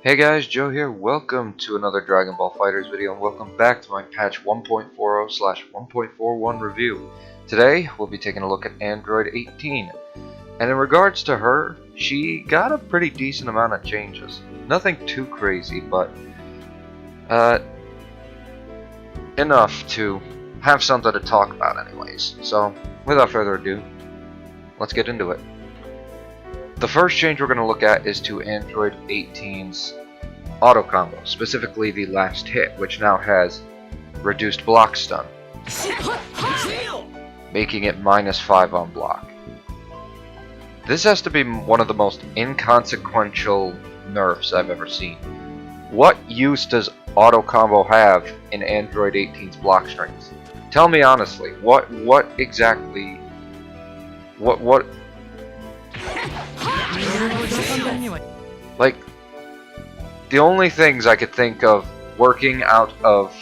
Hey guys, Joe here. Welcome to another Dragon Ball FighterZ video, and welcome back to my patch 1.40/1.41 review. Today, we'll be taking a look at Android 18. And in regards to her, she got a pretty decent amount of changes. Nothing too crazy, but enough to have something to talk about anyways. So, without further ado, let's get into it. The first change we're going to look at is to Android 18's auto combo, specifically the last hit, which now has reduced block stun, making it -5 on block. This has to be one of the most inconsequential nerfs I've ever seen. What use does auto combo have in Android 18's block strings? Tell me honestly, what exactly, what like, the only things I could think of working out of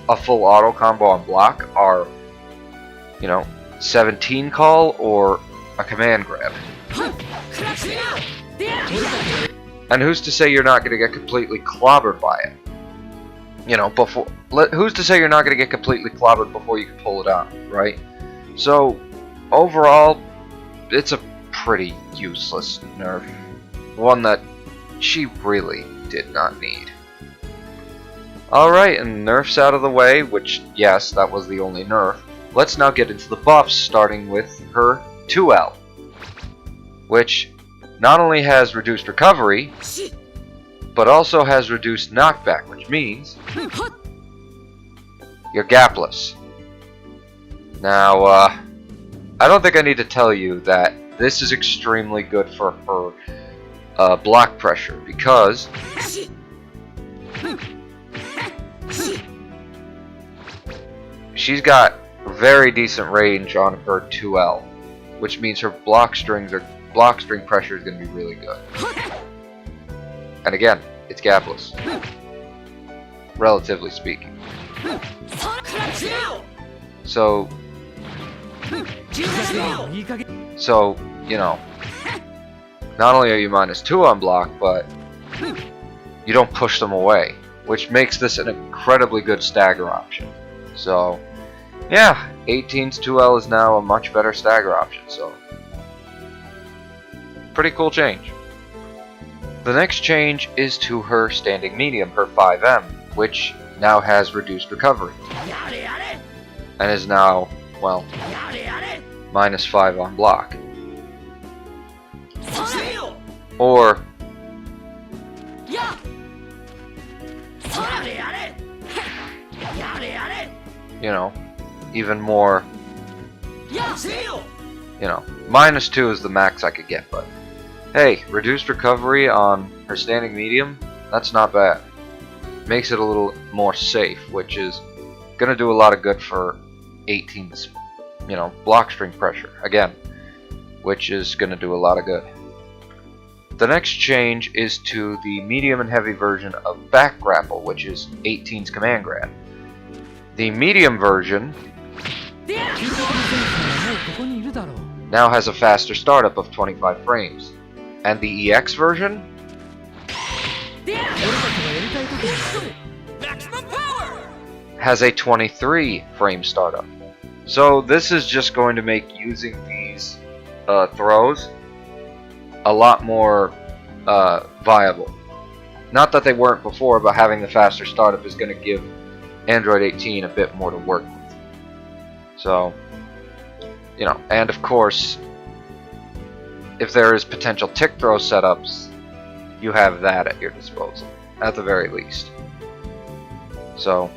a full auto combo on block are, 17 call or a command grab. And who's to say you're not going to get completely clobbered by it? Who's to say you're not going to get completely clobbered before you can pull it out, right? So, overall, it's a pretty useless nerf. One that she really did not need. Alright, and nerfs out of the way, which, yes, that was the only nerf. Let's now get into the buffs, starting with her 2L, which not only has reduced recovery, but also has reduced knockback, which means you're gapless. Now, I don't think I need to tell you that this is extremely good for her block pressure, because she's got very decent range on her 2L, which means her block string pressure is going to be really good. And again, it's gapless, relatively speaking. So, not only are you -2 on block, but you don't push them away, which makes this an incredibly good stagger option. So, yeah, 18's 2L is now a much better stagger option, so pretty cool change. The next change is to her standing medium, her 5M, which now has reduced recovery, and is now, well, -5 on block. Or, even more, -2 is the max I could get, but hey, reduced recovery on her standing medium, that's not bad. Makes it a little more safe, which is gonna do a lot of good for 18's, block string pressure, again, which is gonna do a lot of good. The next change is to the medium and heavy version of back grapple, which is 18's command grab. The medium version now has a faster startup of 25 frames, and the EX version has a 23 frame startup. So this is just going to make using these throws a lot more viable. Not that they weren't before, but having the faster startup is going to give Android 18 a bit more to work with. So, and of course, if there is potential tick throw setups, you have that at your disposal, at the very least. So,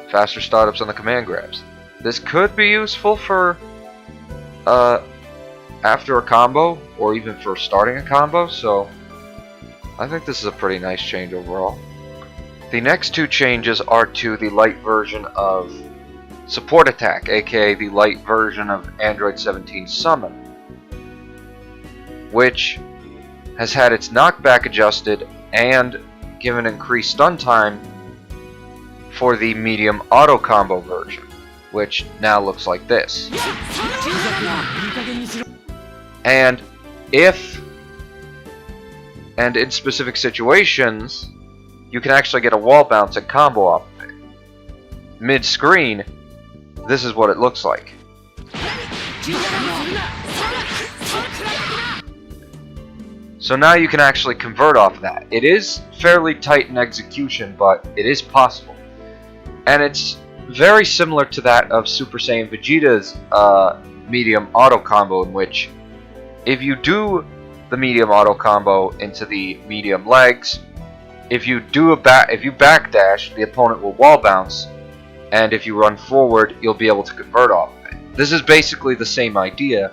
faster startups on the command grabs. This could be useful for after a combo, or even for starting a combo, so I think this is a pretty nice change overall. The next two changes are to the light version of support attack, aka the light version of Android 17 summon, which has had its knockback adjusted and given increased stun time for the medium auto combo version, which now looks like this. And if And in specific situations, you can actually get a wall bounce and combo off of it. Mid-screen, this is what it looks like. So now you can actually convert off of that. It is fairly tight in execution, but it is possible. And it's very similar to that of Super Saiyan Vegeta's medium auto combo, in which if you do the medium auto combo into the medium legs, if you backdash, the opponent will wall bounce, and if you run forward, you'll be able to convert off of it. This is basically the same idea,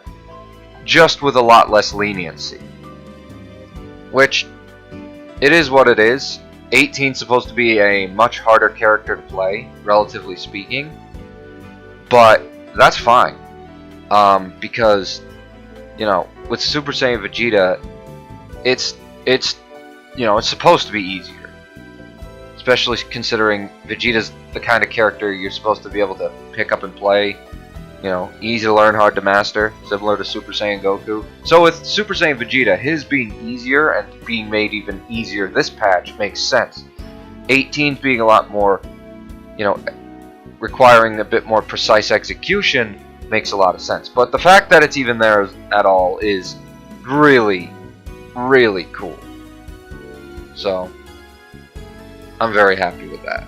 just with a lot less leniency. Which, it is what it is. 18's supposed to be a much harder character to play, relatively speaking. But, that's fine. Because, you know, with Super Saiyan Vegeta, it's supposed to be easier. Especially considering Vegeta's the kind of character you're supposed to be able to pick up and play. You know, easy to learn, hard to master, similar to Super Saiyan Goku. So with Super Saiyan Vegeta, his being easier and being made even easier this patch makes sense. 18's being a lot more, you know, requiring a bit more precise execution makes a lot of sense. But the fact that it's even there at all is really, really cool. So, I'm very happy with that.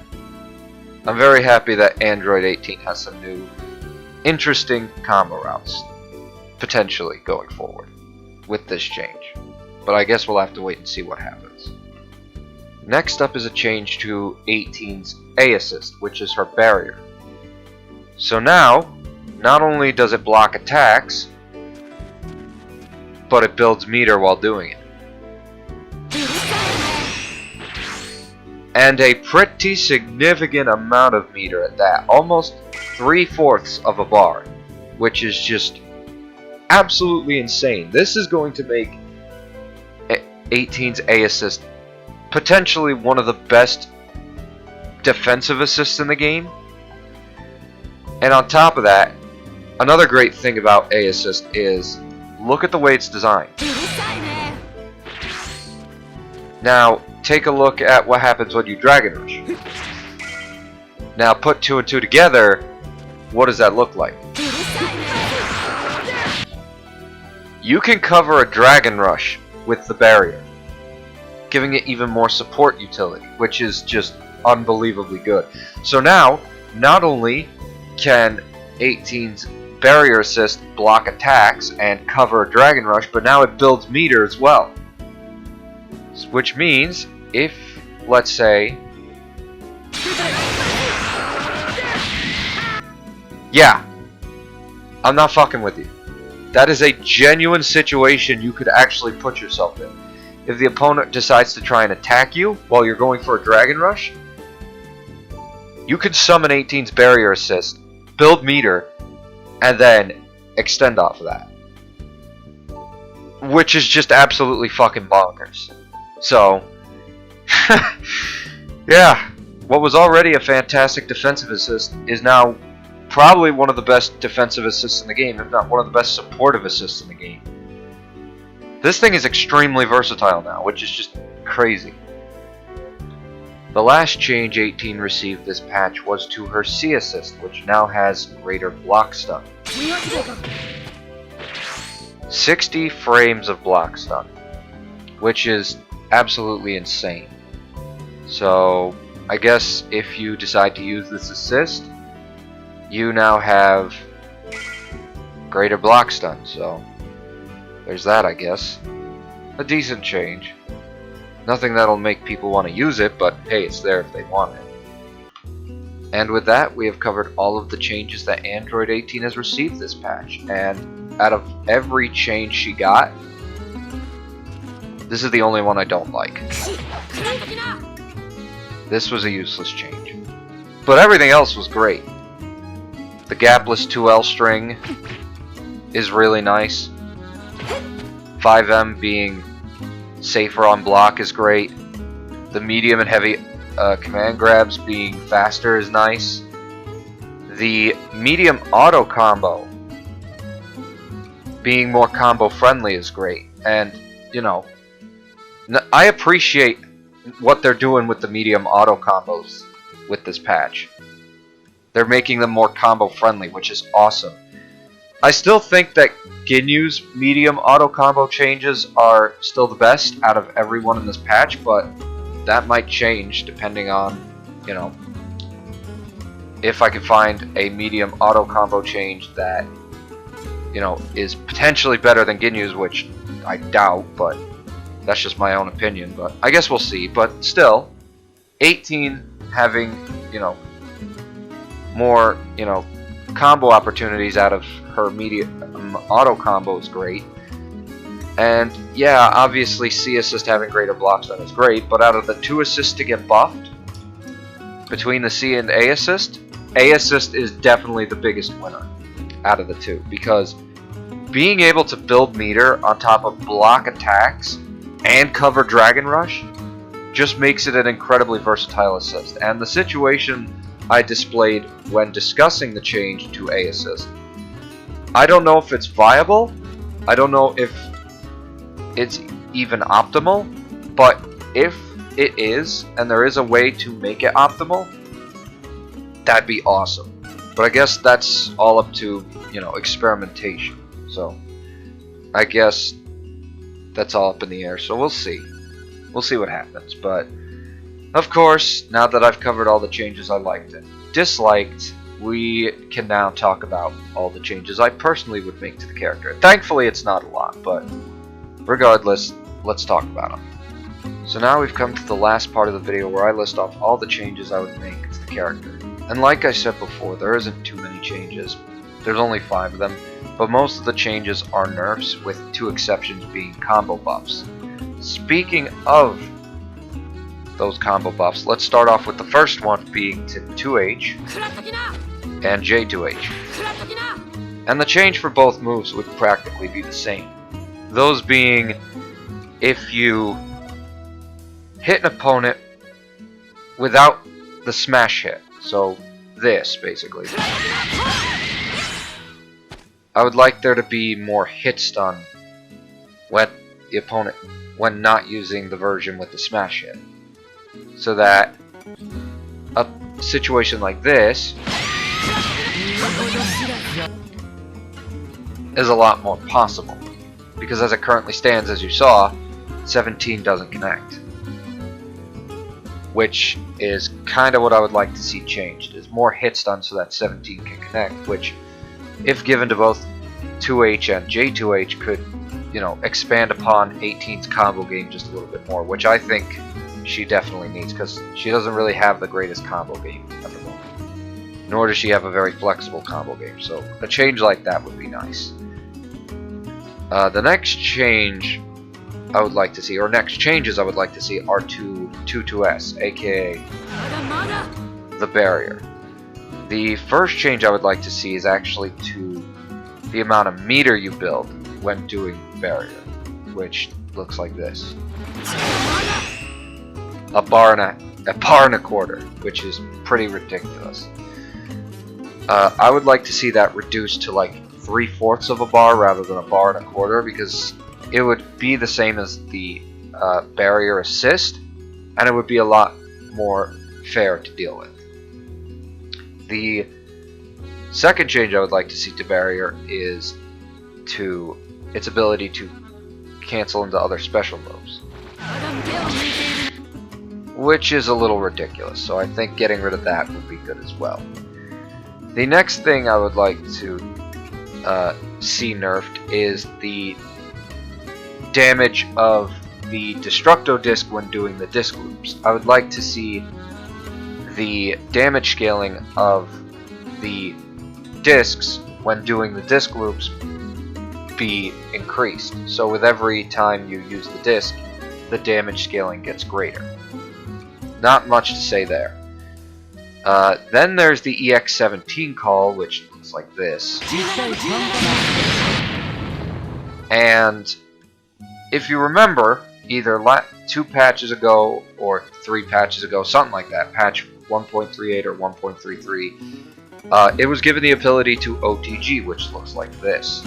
I'm very happy that Android 18 has some new interesting combo routes, potentially, going forward with this change. But I guess we'll have to wait and see what happens. Next up is a change to 18's A assist, which is her barrier. So now, not only does it block attacks, but it builds meter while doing it. And a pretty significant amount of meter at that. Almost 3/4 of a bar. Which is just absolutely insane. This is going to make 18's A assist potentially one of the best defensive assists in the game. And on top of that, another great thing about A assist is look at the way it's designed. Now, take a look at what happens when you Dragon Rush. Now, put 2 and 2 together, what does that look like? You can cover a Dragon Rush with the barrier, giving it even more support utility, which is just unbelievably good. So now, not only can 18's barrier assist block attacks and cover a Dragon Rush, but now it builds meter as well. Which means, if, let's say... Yeah, I'm not fucking with you. That is a genuine situation you could actually put yourself in. If the opponent decides to try and attack you while you're going for a Dragon Rush, you could summon 18's barrier assist, build meter, and then extend off of that. Which is just absolutely fucking bonkers. So, yeah, what was already a fantastic defensive assist is now probably one of the best defensive assists in the game, if not one of the best supportive assists in the game. This thing is extremely versatile now, which is just crazy. The last change 18 received this patch was to her C assist, which now has greater block stun. 60 frames of block stun, which is absolutely insane. So, I guess if you decide to use this assist, you now have greater block stun, so there's that, I guess. A decent change. Nothing that'll make people want to use it, but hey, it's there if they want it. And with that, we have covered all of the changes that Android 18 has received this patch, and out of every change she got, this is the only one I don't like. This was a useless change. But everything else was great. The gapless 2L string is really nice. 5M being safer on block is great. The medium and heavy command grabs being faster is nice. The medium auto combo being more combo friendly is great. And, you know, I appreciate what they're doing with the medium auto combos with this patch. They're making them more combo friendly, which is awesome. I still think that Ginyu's medium auto combo changes are still the best out of everyone in this patch, but that might change depending on, you know, if I can find a medium auto combo change that, you know, is potentially better than Ginyu's, which I doubt, but that's just my own opinion. But I guess we'll see. But still, 18 having, you know, more, you know, combo opportunities out of her medium auto combo is great. And yeah, obviously C assist having greater block stun is great, but out of the 2 assists to get buffed between the C and A assist is definitely the biggest winner out of the 2, because being able to build meter on top of block attacks and cover Dragon Rush just makes it an incredibly versatile assist. And the situation I displayed when discussing the change to A assist, I don't know if it's viable, I don't know if it's even optimal, but if it is, and there is a way to make it optimal, that'd be awesome. But I guess that's all up to, you know, experimentation. So I guess that's all up in the air. So we'll see. We'll see what happens. But of course, now that I've covered all the changes I liked and disliked, we can now talk about all the changes I personally would make to the character. Thankfully, it's not a lot, but regardless, let's talk about them. So now we've come to the last part of the video where I list off all the changes I would make to the character. And like I said before, there isn't too many changes. There's only 5 of them, but most of the changes are nerfs, with 2 exceptions being combo buffs. Speaking of those combo buffs, let's start off with the first one being to 2H and J2H. And the change for both moves would practically be the same. Those being, if you hit an opponent without the smash hit, so this basically, I would like there to be more hit stun when the opponent, when not using the version with the smash hit, so that a situation like this is a lot more possible. Because as it currently stands, as you saw, 17 doesn't connect. Which is kind of what I would like to see changed, is more hit stun so that 17 can connect, which, if given to both 2H and J2H, could, you know, expand upon 18's combo game just a little bit more, which I think she definitely needs, because she doesn't really have the greatest combo game at the moment. Nor does she have a very flexible combo game, so a change like that would be nice. The next change I would like to see, or next changes I would like to see, are to 2S, aka the barrier. The first change I would like to see is actually to the amount of meter you build when doing barrier, which looks like this. A bar and a quarter, which is pretty ridiculous. I would like to see that reduced to like 3/4 of a bar rather than a bar and a quarter, because it would be the same as the barrier assist, and it would be a lot more fair to deal with. The second change I would like to see to barrier is to its ability to cancel into other special moves, which is a little ridiculous, so I think getting rid of that would be good as well. The next thing I would like to see nerfed is the damage of the Destructo Disc when doing the disc loops. I would like to see the damage scaling of the discs when doing the disc loops be increased. So with every time you use the disc, the damage scaling gets greater. Not much to say there. Then there's the EX17 call, which looks like this. And if you remember, either 2 patches ago or 3 patches ago, something like that, patch 1.38 or 1.33, it was given the ability to OTG, which looks like this.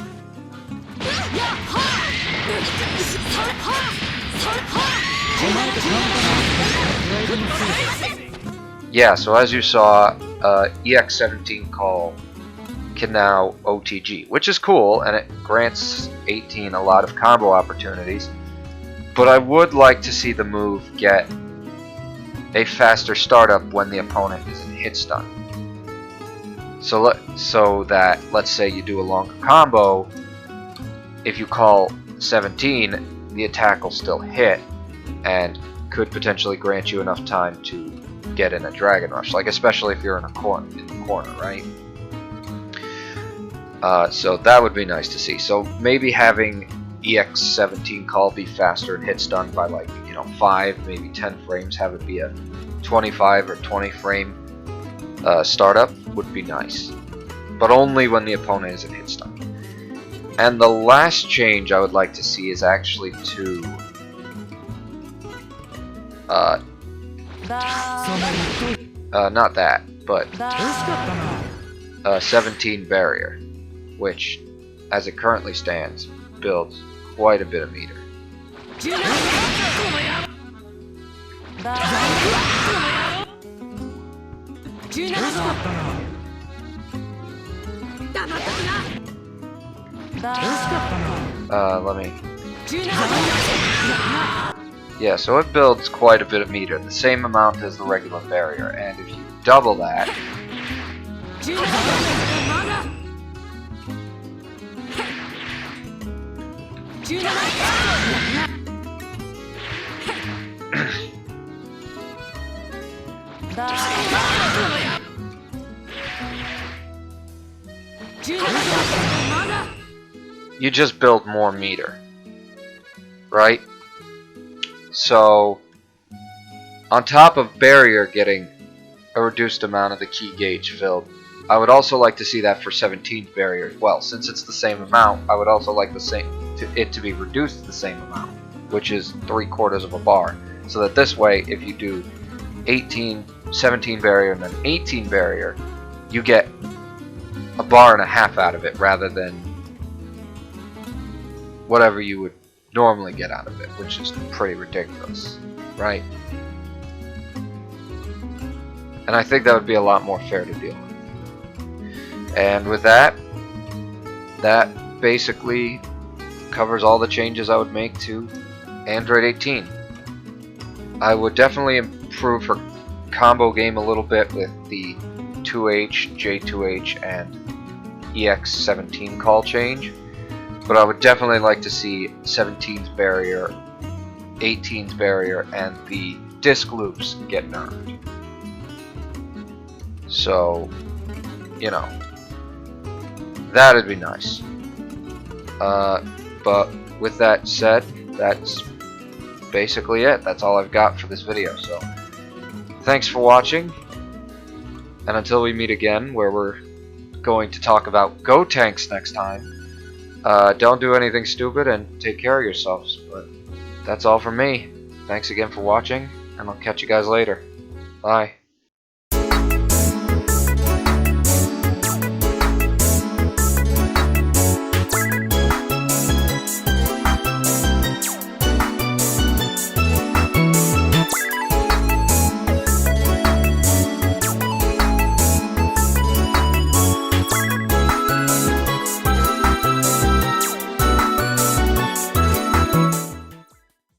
Yeah, so as you saw, EX17 call can now OTG, which is cool, and it grants 18 a lot of combo opportunities. But I would like to see the move get a faster startup when the opponent is in hit stun. So that, let's say you do a longer combo, if you call 17, the attack will still hit, and could potentially grant you enough time to get in a Dragon Rush, like especially if you're in the corner, right? So that would be nice to see. So maybe having EX17 call be faster and hit stun by, like, 5, maybe 10 frames, have it be a 25 or 20 frame startup would be nice, but only when the opponent is in hit stun. And the last change I would like to see is actually to not that, but 17 barrier, which, as it currently stands, builds quite a bit of meter. Let me... Yeah, so it builds quite a bit of meter, the same amount as the regular barrier, and if you double that... you just build more meter, right? So, on top of barrier getting a reduced amount of the key gauge filled, I would also like to see that for 17th barrier as well. Since it's the same amount, I would also like it to be reduced the same amount, which is 3/4 of a bar. So that this way, if you do 17 barrier and then 18 barrier, you get a bar and a half out of it rather than whatever you would normally get out of it, which is pretty ridiculous, right? And I think that would be a lot more fair to deal with. And with that basically covers all the changes I would make to Android 18. I would definitely improve her combo game a little bit with the 2H, J2H, and EX17 call change. But I would definitely like to see 17th barrier, 18th barrier, and the disc loops get nerfed. So, that'd be nice. But with that said, that's basically it. That's all I've got for this video. So, thanks for watching, and until we meet again, where we're going to talk about Go Tanks next time, don't do anything stupid and take care of yourselves. But that's all from me. Thanks again for watching, and I'll catch you guys later. Bye.